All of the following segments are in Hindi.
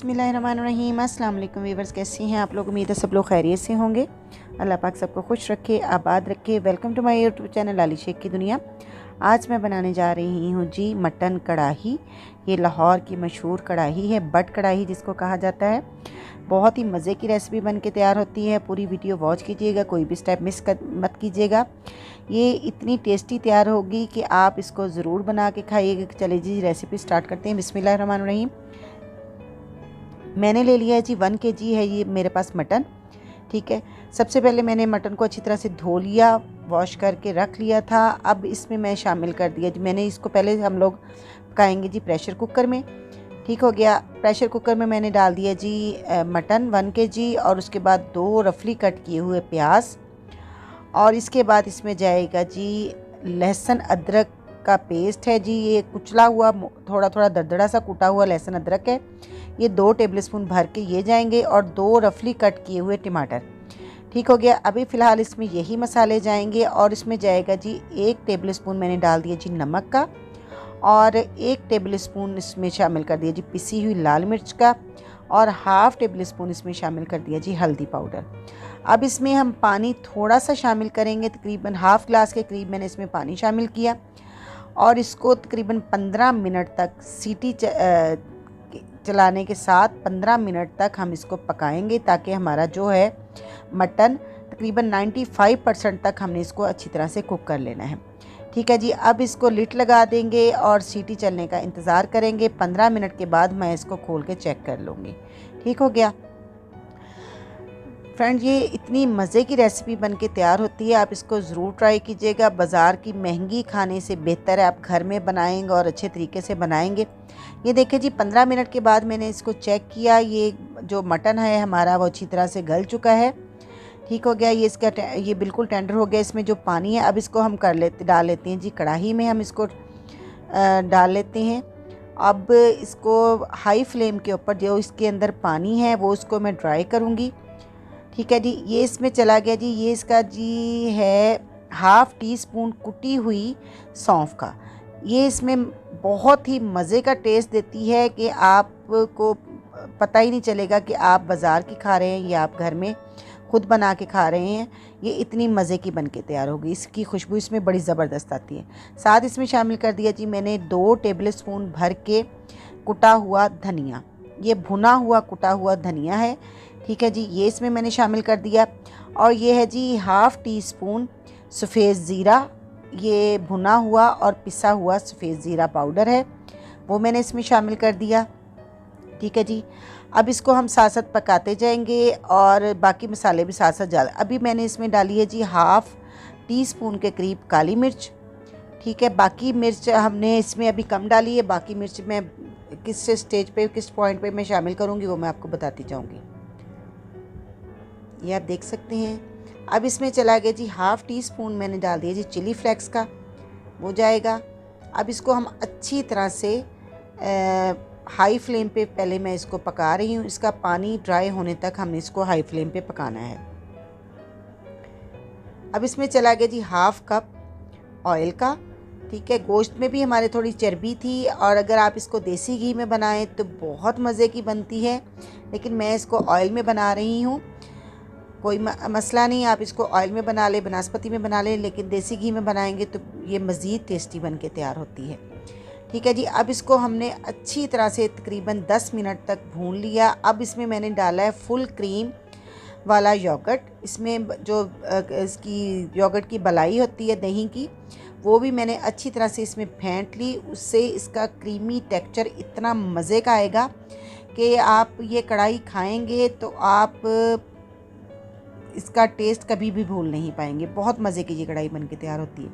बिस्मिल्लाहिर्रहमानिर्रहीम। अस्सलाम वालेकुम वीवर्स, कैसे हैं आप लोग? उम्मीद है सब लोग खैरियत से होंगे। अल्लाह पाक सबको खुश रखे, आबाद रखे। Welcome to my YouTube channel Lali Shaikh की दुनिया। आज मैं बनाने जा रही हूँ जी मटन कढ़ाई। ये लाहौर की मशहूर कढ़ाई है, बट कढ़ाई जिसको कहा जाता है। बहुत ही मज़े की रेसिपी बन के तैयार होती है। पूरी वीडियो वॉच कीजिएगा, कोई भी स्टेप मिस मत कीजिएगा। ये इतनी टेस्टी तैयार होगी कि आप इसको ज़रूर बना के खाइएगा। चलिए जी रेसिपी स्टार्ट करते हैं। बिस्मिल्लाहिर्रहमानिर्रहीम। मैंने ले लिया है जी 1 kg है ये मेरे पास मटन। ठीक है, सबसे पहले मैंने मटन को अच्छी तरह से धो लिया, वॉश करके रख लिया था। अब इसमें मैं शामिल कर दिया जी, मैंने इसको पहले हम लोग पकाएंगे जी प्रेशर कुकर में। ठीक हो गया। प्रेशर कुकर में मैंने डाल दिया जी मटन 1 kg और उसके बाद 2 रफली कट किए हुए प्याज, और इसके बाद इसमें जाएगा जी लहसुन अदरक का पेस्ट है जी। ये कुचला हुआ थोड़ा थोड़ा दरदरा सा कूटा हुआ लहसुन अदरक है। ये 2 टेबलस्पून भर के ये जाएंगे, और 2 रफली कट किए हुए टमाटर। ठीक हो गया। अभी फ़िलहाल इसमें यही मसाले जाएंगे, और इसमें जाएगा जी 1 टेबलस्पून मैंने डाल दिया जी नमक का, और 1 टेबलस्पून इसमें शामिल कर दिया जी पिसी हुई लाल मिर्च का, और हाफ़ टेबलस्पून इसमें शामिल कर दिया जी हल्दी पाउडर। अब इसमें हम पानी थोड़ा सा शामिल करेंगे, तकरीबन हाफ़ ग्लास के करीब मैंने इसमें पानी शामिल किया, और इसको तकरीबन 15 मिनट तक सीटी चलाने के साथ 15 मिनट तक हम इसको पकाएंगे, ताकि हमारा जो है मटन तकरीबन 95% तक हमने इसको अच्छी तरह से कुक कर लेना है। ठीक है जी। अब इसको लिड लगा देंगे और सीटी चलने का इंतज़ार करेंगे। 15 मिनट के बाद मैं इसको खोल के चेक कर लूँगी। ठीक हो गया फ्रेंड, ये इतनी मज़े की रेसिपी बन के तैयार होती है। आप इसको ज़रूर ट्राई कीजिएगा। बाज़ार की महंगी खाने से बेहतर है आप घर में बनाएंगे और अच्छे तरीके से बनाएंगे। ये देखिए जी 15 मिनट के बाद मैंने इसको चेक किया। ये जो मटन है हमारा वो अच्छी तरह से गल चुका है। ठीक हो गया। ये बिल्कुल टेंडर हो गया। इसमें जो पानी है अब इसको हम डाल लेते हैं जी कढ़ाई में। हम इसको डाल लेते हैं। अब इसको हाई फ्लेम के ऊपर जो इसके अंदर पानी है वो उसको मैं ड्राई करूँगी। ठीक है जी। ये इसमें चला गया जी। ये इसका जी है हाफ़ टी स्पून कुटी हुई सौंफ का। ये इसमें बहुत ही मज़े का टेस्ट देती है कि आपको पता ही नहीं चलेगा कि आप बाज़ार की खा रहे हैं या आप घर में खुद बना के खा रहे हैं। ये इतनी मज़े की बन के तैयार होगी। इसकी खुशबू इसमें बड़ी ज़बरदस्त आती है। साथ इसमें शामिल कर दिया जी मैंने 2 टेबलस्पून भर के कुटा हुआ धनिया। ये भुना हुआ कुटा हुआ धनिया है। ठीक है जी। ये इसमें मैंने शामिल कर दिया, और ये है जी हाफ़ टी स्पून सफ़ेद ज़ीरा। ये भुना हुआ और पिसा हुआ सफ़ेद ज़ीरा पाउडर है, वो मैंने इसमें शामिल कर दिया। ठीक है जी। अब इसको हम साथ साथ पकाते जाएंगे, और बाकी मसाले भी साथ साथ अभी मैंने इसमें डाली है जी हाफ़ टी स्पून के करीब काली मिर्च। ठीक है। बाकी मिर्च हमने इसमें अभी कम डाली है। बाकी मिर्च मैं किस स्टेज पे किस पॉइंट पे मैं शामिल करूँगी वो मैं आपको बताती जाऊँगी। ये आप देख सकते हैं। अब इसमें चला गया जी हाफ़ टी स्पून मैंने डाल दिया जी चिली फ्लेक्स का, वो जाएगा। अब इसको हम अच्छी तरह से हाई फ्लेम पे पहले मैं इसको पका रही हूँ। इसका पानी ड्राई होने तक हमने इसको हाई फ्लेम पे पकाना है। अब इसमें चला गया जी हाफ़ कप ऑयल का। ठीक है। गोश्त में भी हमारे थोड़ी चर्बी थी, और अगर आप इसको देसी घी में बनाएं तो बहुत मज़े की बनती है, लेकिन मैं इसको ऑयल में बना रही हूँ। कोई मसला नहीं, आप इसको ऑयल में बना लें, बनस्पति में बना लें, लेकिन देसी घी में बनाएंगे तो ये मज़ीद टेस्टी बन के तैयार होती है। ठीक है जी। अब इसको हमने अच्छी तरह से तकरीबन 10 मिनट तक भून लिया। अब इसमें मैंने डाला है फुल क्रीम वाला योगर्ट। इसमें जो इसकी योगर्ट की बलाई होती है दही की, वो भी मैंने अच्छी तरह से इसमें फेंट ली। उससे इसका क्रीमी टेक्सचर इतना मज़े का आएगा कि आप ये कढ़ाई खाएंगे तो आप इसका टेस्ट कभी भी भूल नहीं पाएंगे। बहुत मज़े की ये कढ़ाई बन के तैयार होती है।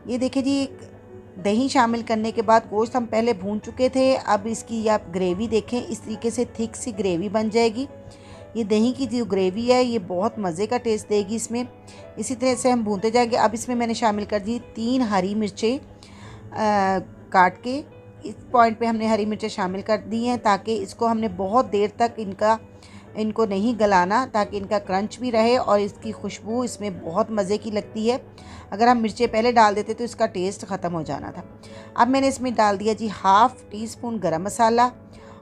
ये देखिए जी दही शामिल करने के बाद गोश्त हम पहले भून चुके थे। अब इसकी आप ग्रेवी देखें, इस तरीके से थिक सी ग्रेवी बन जाएगी। ये दही की जो ग्रेवी है ये बहुत मज़े का टेस्ट देगी इसमें। इसी तरह से हम भूनते जाएंगे। अब इसमें मैंने शामिल कर दी 3 हरी मिर्चें काट के। इस पॉइंट पे हमने हरी मिर्चें शामिल कर दी हैं, ताकि इसको हमने बहुत देर तक इनको नहीं गलाना, ताकि इनका क्रंच भी रहे और इसकी खुशबू इसमें बहुत मज़े की लगती है। अगर हम मिर्चें पहले डाल देते तो इसका टेस्ट ख़त्म हो जाना था। अब मैंने इसमें डाल दिया जी हाफ़ टी स्पून गरम मसाला,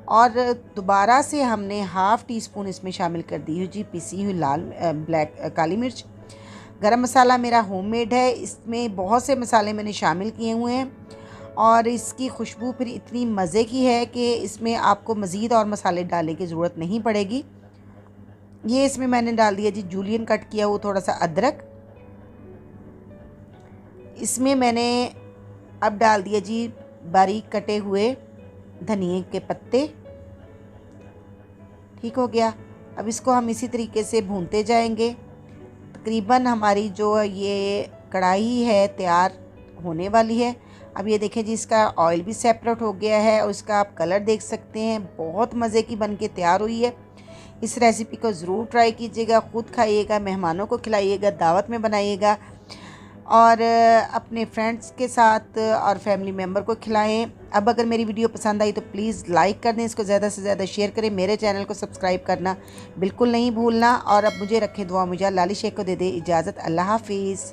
और दोबारा से हमने हाफ़ टी स्पून इसमें शामिल कर दी है जी पिसी हुई लाल काली मिर्च। गरम मसाला मेरा होममेड है, इसमें बहुत से मसाले मैंने शामिल किए हुए हैं और इसकी खुशबू फिर इतनी मज़े की है कि इसमें आपको मज़ीद और मसाले डालने की ज़रूरत नहीं पड़ेगी। ये इसमें मैंने डाल दिया जी जूलियन कट किया हुआ थोड़ा सा अदरक। इसमें मैंने अब डाल दिया जी बारीक कटे हुए धनिए के पत्ते। ठीक हो गया। अब इसको हम इसी तरीके से भूनते जाएंगे। तकरीबन हमारी जो ये कढ़ाई है तैयार होने वाली है। अब ये देखें जी इसका ऑयल भी सेपरेट हो गया है और इसका आप कलर देख सकते हैं, बहुत मज़े की बन के तैयार हुई है। इस रेसिपी को ज़रूर ट्राई कीजिएगा, ख़ुद खाइएगा, मेहमानों को खिलाइएगा, दावत में बनाइएगा और अपने फ्रेंड्स के साथ और फैमिली मेम्बर को खिलाएं। अब अगर मेरी वीडियो पसंद आई तो प्लीज़ लाइक कर दें, इसको ज़्यादा से ज़्यादा शेयर करें, मेरे चैनल को सब्सक्राइब करना बिल्कुल नहीं भूलना। और अब मुझे रखें दुआ, मुझे लाली शेख को दे दे इजाज़त। अल्लाह हाफिज़।